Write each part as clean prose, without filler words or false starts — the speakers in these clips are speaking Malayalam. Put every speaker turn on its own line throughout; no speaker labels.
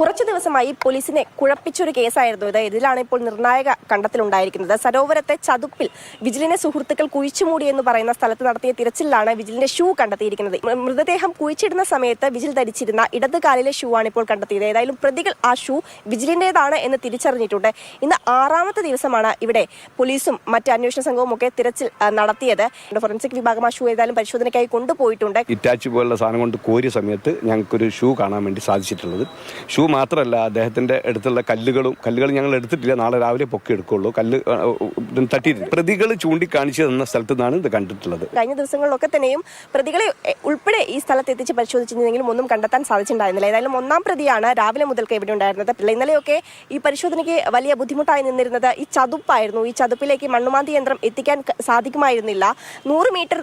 കുറച്ചു ദിവസമായി പോലീസിനെ കുഴപ്പിച്ചൊരു കേസായിരുന്നു ഇത്. ഇതിലാണ് ഇപ്പോൾ നിർണായക കണ്ടെത്തലുണ്ടായിരിക്കുന്നത്. സരോവരത്തെ ചതുപ്പിൽ വിജിലിന്റെ സുഹൃത്തുക്കൾ കുഴിച്ചുമൂടി എന്ന് പറയുന്ന സ്ഥലത്ത് നടത്തിയ തിരച്ചിലാണ് വിജിലിന്റെ ഷൂ കണ്ടെത്തിയിരിക്കുന്നത്. മൃതദേഹം കുഴിച്ചിടുന്ന സമയത്ത് വിജിൽ ധരിച്ചിരുന്ന ഇടതുകാലിലെ ഷൂ ആണ് ഇപ്പോൾ കണ്ടെത്തിയത്. ഏതായാലും പ്രതികൾ ആ ഷൂ വിജിലിന്റേതാണ് എന്ന് തിരിച്ചറിഞ്ഞിട്ടുണ്ട്. ഇന്ന് 6ാമത്തെ ദിവസമാണ് ഇവിടെ പോലീസും മറ്റ് അന്വേഷണ സംഘവും ഒക്കെ തിരച്ചിൽ നടത്തിയത്. ഫോറൻസിക് വിഭാഗം ആ ഷൂ ഏതായാലും പരിശോധനയ്ക്കായി കൊണ്ടുപോയിട്ടുണ്ട്.
ഇറ്റാച്ച് പോലുള്ള സാധനം കൊണ്ട് കോരിയ സമയത്ത് ഞങ്ങൾക്കൊരു ഷൂ കാണാൻ വേണ്ടി സാധിച്ചിട്ടുള്ളത്. ഷൂ മാത്രമല്ല, അദ്ദേഹത്തിന്റെ അടുത്തുള്ള കല്ലുകൾ ഞങ്ങൾ എടുത്തിട്ടില്ല. നാളെ രാവിലെ പൊക്കി എടുക്കുള്ളൂ. കല്ല് തട്ടിയിട്ടില്ല. പ്രതികൾ ചൂണ്ടിക്കാണിച്ചു തന്ന സ്ഥലത്ത് നിന്നാണ് ഇത് കണ്ടിട്ടുള്ളത്.
കഴിഞ്ഞ ദിവസങ്ങളിലൊക്കെ തന്നെയും പ്രതികളെ ഉൾപ്പെടെ ഈ സ്ഥലത്ത് എത്തിച്ച് പരിശോധിച്ചിരുന്നെങ്കിലും ഒന്നും കണ്ടെത്താൻ സാധിച്ചിട്ടുണ്ടായിരുന്നില്ല. ഏതായാലും 1ാം പ്രതിയാണ് രാവിലെ മുതൽക്ക് ഇവിടെ ഉണ്ടായിരുന്നത്. ഇന്നലെയൊക്കെ ഈ പരിശോധനയ്ക്ക് വലിയ ബുദ്ധിമുട്ടായി നിന്നിരുന്നത് ഈ ചതുപ്പായിരുന്നു. ഈ ചതുപ്പിലേക്ക് മണ്ണുമാന്തി യന്ത്രം എത്തിക്കാൻ സാധിക്കുമായിരുന്നില്ല. 100 മീറ്റർ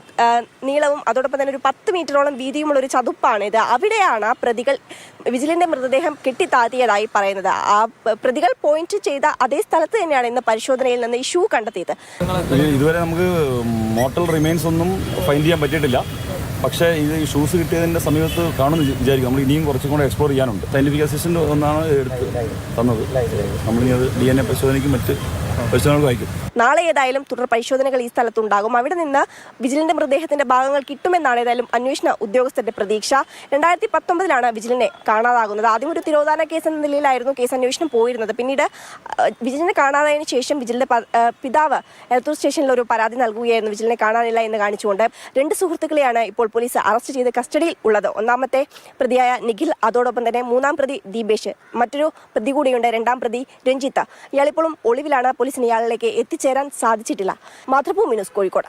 നീളവും അതോടൊപ്പം തന്നെ ഒരു 10 മീറ്ററോളം വീതിയുമുള്ള ഒരു ചതുപ്പാണിത്. അവിടെയാണ് പ്രതികൾ വിജിലിന്റെ മൃതദേഹം കെട്ടിത്താത്തിയതായി പറയുന്നത്. ആ പ്രതികൾ പോയിന്റ് ചെയ്ത അതേ സ്ഥലത്ത് തന്നെയാണ് ഇന്ന് പരിശോധനയിൽ നിന്ന് ഈ ഷൂ കണ്ടെത്തിയത്.
ഇതുവരെ നമുക്ക് മോർട്ടൽ റിമെയിൻസ് ഒന്നും ഫൈൻഡ് ചെയ്യാൻ പറ്റിയിട്ടില്ല. പക്ഷേ ഇത് ഷൂസ് കിട്ടിയതിൻ്റെ സമയത്ത് കാണുമെന്ന് വിചാരിക്കും. നമ്മൾ ഇനിയും കുറച്ചും കൂടെ എക്സ്പ്ലോർ ചെയ്യാനുണ്ട്. സയന്റിഫിക് അസിസ്റ്റന്റ് ഒന്നാണ് എടുത്ത് തന്നത്. നമ്മളിനി അത് DNA പരിശോധനയ്ക്കും മറ്റ് പരിശോധനകൾക്ക് അയക്കും.
നാളെ ഏതായാലും തുടർ പരിശോധനകൾ ഈ സ്ഥലത്തുണ്ടാകും. അവിടെ നിന്ന് വിജിലിന്റെ മൃതദേഹത്തിന്റെ ഭാഗങ്ങൾ കിട്ടുമെന്നാണ് ഏതായാലും അന്വേഷണ ഉദ്യോഗസ്ഥരുടെ പ്രതീക്ഷ. 2019 വിജിലിനെ കാണാതാകുന്നത്. ആദ്യം ഒരു തിരോധാന കേസ് എന്ന നിലയിലായിരുന്നു കേസ് അന്വേഷണം പോയിരുന്നത്. പിന്നീട് വിജിലിനെ കാണാതായതിനു ശേഷം വിജിലിന്റെ പിതാവ് എലത്തൂർ സ്റ്റേഷനിൽ ഒരു പരാതി നൽകുകയായിരുന്നു വിജിലിനെ കാണാനില്ല എന്ന് കാണിച്ചുകൊണ്ട്. 2 സുഹൃത്തുക്കളെയാണ് ഇപ്പോൾ പോലീസ് അറസ്റ്റ് ചെയ്ത് കസ്റ്റഡിയിൽ ഉള്ളത്. 1ാമത്തെ പ്രതിയായ നിഖിൽ, അതോടൊപ്പം തന്നെ 3ാം പ്രതി ദീപേഷ്, മറ്റൊരു പ്രതി കൂടിയുണ്ട് 2ാം പ്രതി രഞ്ജിത്ത്. ഇയാളിപ്പോഴും ഒളിവിലാണ്. പോലീസിന് ഇയാളിലേക്ക് എത്തിച്ചേരാൻ സാധിച്ചിട്ടില്ല. മാതൃഭൂമി ന്യൂസ്, കോഴിക്കോട്.